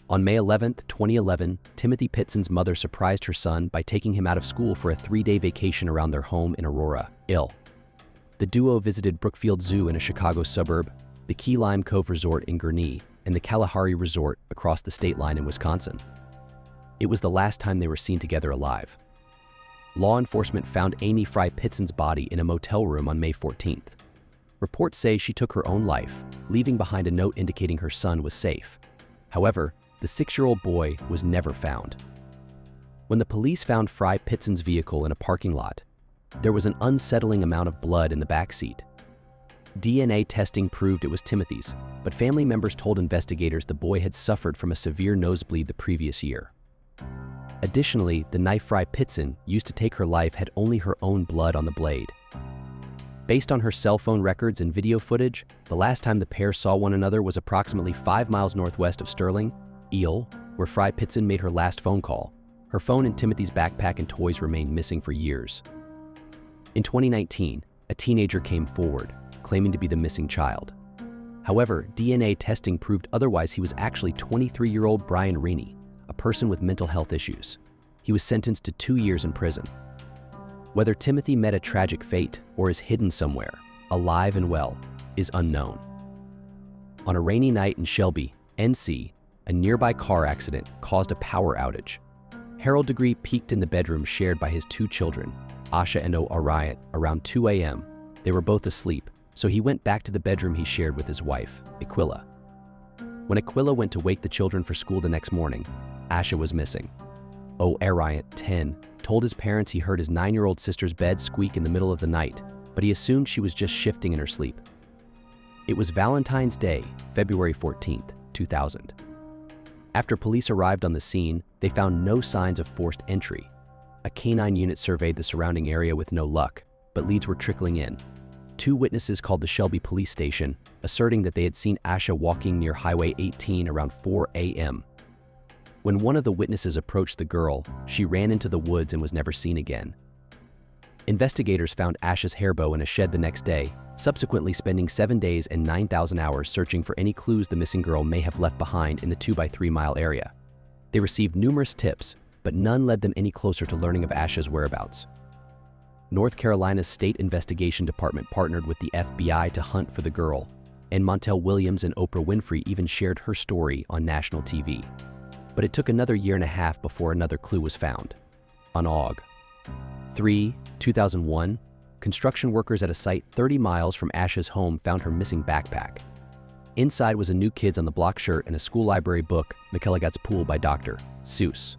On May 11, 2011, Timothy Pitson's mother surprised her son by taking him out of school for a 3-day vacation around their home in Aurora, Ill. The duo visited Brookfield Zoo in a Chicago suburb, the Key Lime Cove Resort in Gurnee, and the Kalahari Resort across the state line in Wisconsin. It was the last time they were seen together alive. Law enforcement found Amy Fry Pitson's body in a motel room on May 14th. Reports say she took her own life, leaving behind a note indicating her son was safe. However, the 6-year-old boy was never found. When the police found Fry Pitson's vehicle in a parking lot, there was an unsettling amount of blood in the back seat. DNA testing proved it was Timothy's, but family members told investigators the boy had suffered from a severe nosebleed the previous year. Additionally, the knife Fry Pitson used to take her life had only her own blood on the blade. Based on her cell phone records and video footage, the last time the pair saw one another was approximately 5 miles northwest of Sterling, Eel, where Fry Pitson made her last phone call. Her phone and Timothy's backpack and toys remained missing for years. In 2019, a teenager came forward, claiming to be the missing child. However, DNA testing proved otherwise. He was actually 23-year-old Brian Reaney, a person with mental health issues. He was sentenced to 2 years in prison. Whether Timothy met a tragic fate or is hidden somewhere, alive and well, is unknown. On a rainy night in Shelby, NC, a nearby car accident caused a power outage. Harold Degree peeked in the bedroom shared by his 2 children, Asha and Orion, around 2 a.m. They were both asleep, so he went back to the bedroom he shared with his wife, Aquila. When Aquila went to wake the children for school the next morning, Asha was missing. Orion, 10, told his parents he heard his 9-year-old sister's bed squeak in the middle of the night, but he assumed she was just shifting in her sleep. It was Valentine's Day, February 14, 2000. After police arrived on the scene, they found no signs of forced entry. A canine unit surveyed the surrounding area with no luck, but leads were trickling in. 2 witnesses called the Shelby police station, asserting that they had seen Asha walking near Highway 18 around 4 a.m. When one of the witnesses approached the girl, she ran into the woods and was never seen again. Investigators found Asha's hairbow in a shed the next day, subsequently spending 7 days and 9,000 hours searching for any clues the missing girl may have left behind in the 2-by-3-mile area. They received numerous tips, but none led them any closer to learning of Asha's whereabouts. North Carolina's State Investigation Department partnered with the FBI to hunt for the girl, and Montel Williams and Oprah Winfrey even shared her story on national TV. But it took another 1.5 years before another clue was found. On Aug. 3, 2001, construction workers at a site 30 miles from Asha's home found her missing backpack. Inside was a New Kids on the Block shirt and a school library book, McElligot's Pool by Dr. Seuss.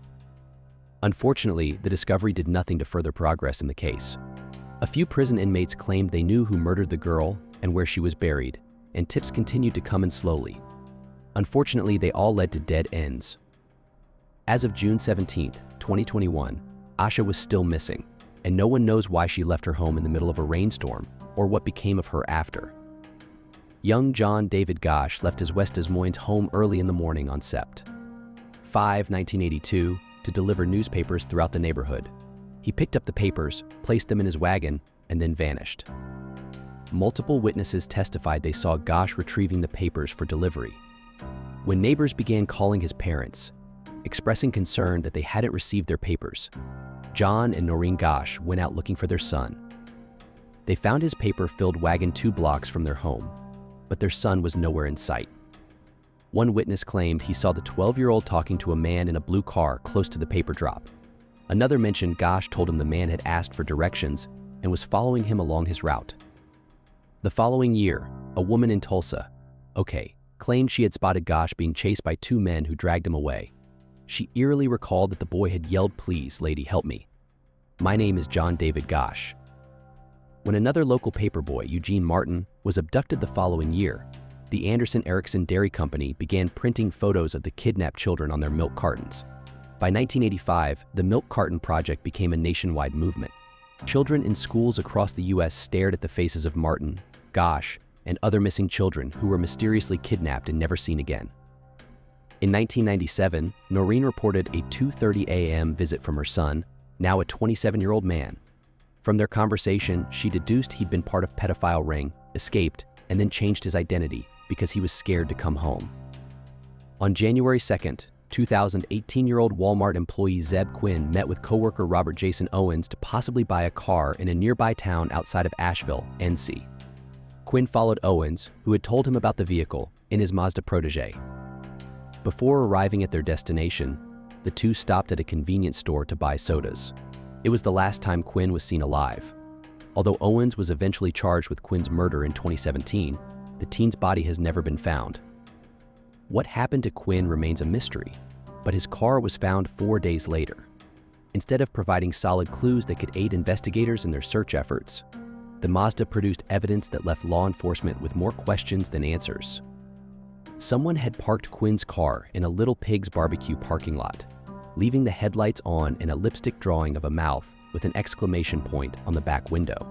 Unfortunately, the discovery did nothing to further progress in the case. A few prison inmates claimed they knew who murdered the girl and where she was buried, and tips continued to come in slowly. Unfortunately, they all led to dead ends. As of June 17, 2021, Asha was still missing, and no one knows why she left her home in the middle of a rainstorm or what became of her after. Young John David Gosh left his West Des Moines home early in the morning on Sept. 5, 1982, to deliver newspapers throughout the neighborhood. He picked up the papers, placed them in his wagon, and then vanished. Multiple witnesses testified they saw Gosh retrieving the papers for delivery. When neighbors began calling his parents, expressing concern that they hadn't received their papers, John and Noreen Gosh went out looking for their son. They found his paper-filled wagon 2 blocks from their home, but their son was nowhere in sight. One witness claimed he saw the 12-year-old talking to a man in a blue car close to the paper drop. Another mentioned Gosh told him the man had asked for directions and was following him along his route. The following year, a woman in Tulsa, claimed she had spotted Gosh being chased by 2 men who dragged him away. She eerily recalled that the boy had yelled, "Please, lady, help me. My name is John David Gosh." When another local paperboy, Eugene Martin, was abducted the following year, the Anderson Erickson Dairy Company began printing photos of the kidnapped children on their milk cartons. By 1985, the Milk Carton Project became a nationwide movement. Children in schools across the U.S. stared at the faces of Martin, Gosh, and other missing children who were mysteriously kidnapped and never seen again. In 1997, Noreen reported a 2:30 a.m. visit from her son, now a 27-year-old man. From their conversation, she deduced he'd been part of a pedophile ring, escaped, and then changed his identity because he was scared to come home. On January 2, 2018-year-old Walmart employee Zeb Quinn met with coworker Robert Jason Owens to possibly buy a car in a nearby town outside of Asheville, NC. Quinn followed Owens, who had told him about the vehicle, in his Mazda Protege. Before arriving at their destination, the two stopped at a convenience store to buy sodas. It was the last time Quinn was seen alive. Although Owens was eventually charged with Quinn's murder in 2017, the teen's body has never been found. What happened to Quinn remains a mystery, but his car was found 4 days later. Instead of providing solid clues that could aid investigators in their search efforts, the Mazda produced evidence that left law enforcement with more questions than answers. Someone had parked Quinn's car in a Little Pig's barbecue parking lot, leaving the headlights on and a lipstick drawing of a mouth with an exclamation point on the back window.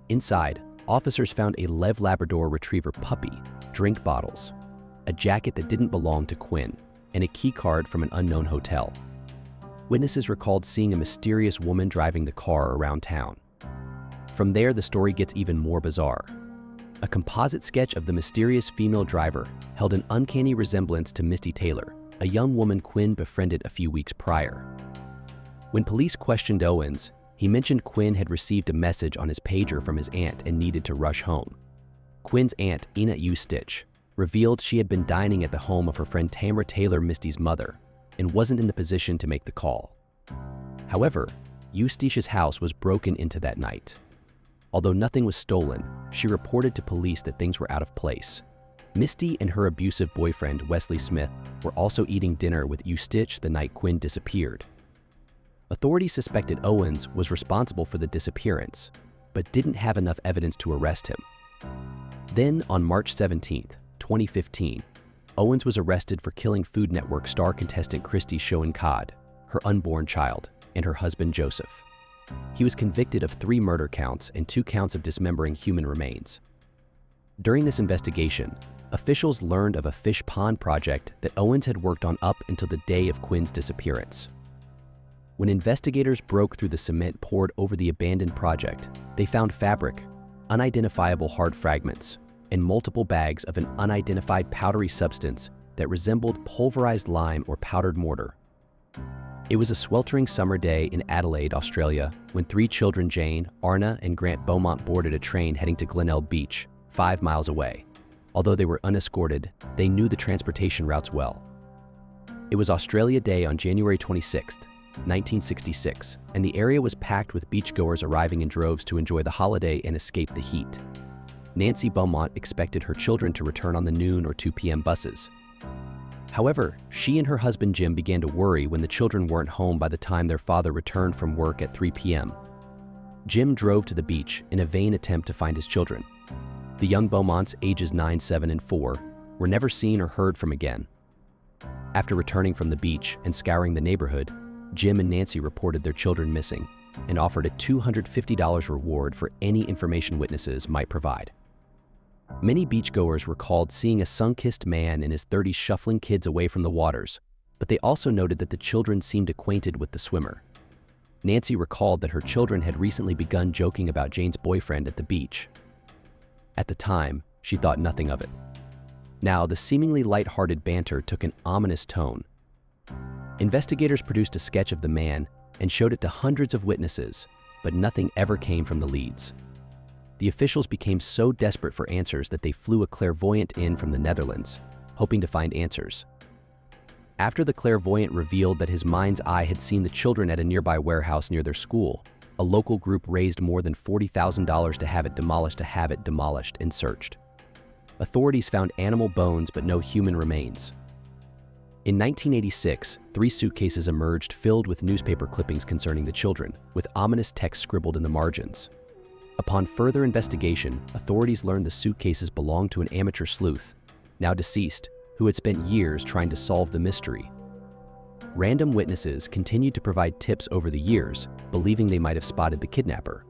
Inside, officers found a Lev Labrador Retriever puppy, drink bottles, a jacket that didn't belong to Quinn, and a key card from an unknown hotel. Witnesses recalled seeing a mysterious woman driving the car around town. From there, the story gets even more bizarre. A composite sketch of the mysterious female driver held an uncanny resemblance to Misty Taylor, a young woman Quinn befriended a few weeks prior. When police questioned Owens, he mentioned Quinn had received a message on his pager from his aunt and needed to rush home. Quinn's aunt, Ina Stitch, revealed she had been dining at the home of her friend Tamra Taylor, Misty's mother, and wasn't in the position to make the call. However, Eustace's house was broken into that night. Although nothing was stolen, she reported to police that things were out of place. Misty and her abusive boyfriend, Wesley Smith, were also eating dinner with Eustace the night Quinn disappeared. Authorities suspected Owens was responsible for the disappearance, but didn't have enough evidence to arrest him. Then, on March 17, 2015, Owens was arrested for killing Food Network star contestant Christy Schoen-Cod, her unborn child, and her husband Joseph. He was convicted of 3 murder counts and 2 counts of dismembering human remains. During this investigation, officials learned of a fish pond project that Owens had worked on up until the day of Quinn's disappearance. When investigators broke through the cement poured over the abandoned project, they found fabric, unidentifiable hard fragments, and multiple bags of an unidentified powdery substance that resembled pulverized lime or powdered mortar. It was a sweltering summer day in Adelaide, Australia, when 3 children, Jane, Arna, and Grant Beaumont, boarded a train heading to Glenelg Beach, 5 miles away. Although they were unescorted, they knew the transportation routes well. It was Australia Day on January 26, 1966, and the area was packed with beachgoers arriving in droves to enjoy the holiday and escape the heat. Nancy Beaumont expected her children to return on the noon or 2 p.m. buses. However, she and her husband Jim began to worry when the children weren't home by the time their father returned from work at 3 p.m. Jim drove to the beach in a vain attempt to find his children. The young Beaumonts, ages 9, 7, and 4, were never seen or heard from again. After returning from the beach and scouring the neighborhood, Jim and Nancy reported their children missing and offered a $250 reward for any information witnesses might provide. Many beachgoers recalled seeing a sun-kissed man in his 30s shuffling kids away from the waters, but they also noted that the children seemed acquainted with the swimmer. Nancy recalled that her children had recently begun joking about Jane's boyfriend at the beach. At the time, she thought nothing of it. Now, the seemingly light-hearted banter took an ominous tone. Investigators produced a sketch of the man and showed it to hundreds of witnesses, but nothing ever came from the leads. The officials became so desperate for answers that they flew a clairvoyant in from the Netherlands, hoping to find answers. After the clairvoyant revealed that his mind's eye had seen the children at a nearby warehouse near their school, a local group raised more than $40,000 to have it demolished and searched. Authorities found animal bones but no human remains. In 1986, 3 suitcases emerged filled with newspaper clippings concerning the children, with ominous text scribbled in the margins. Upon further investigation, authorities learned the suitcases belonged to an amateur sleuth, now deceased, who had spent years trying to solve the mystery. Random witnesses continued to provide tips over the years, believing they might have spotted the kidnapper.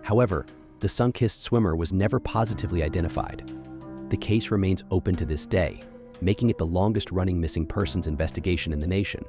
However, the sun-kissed swimmer was never positively identified. The case remains open to this day, making it the longest-running missing persons investigation in the nation.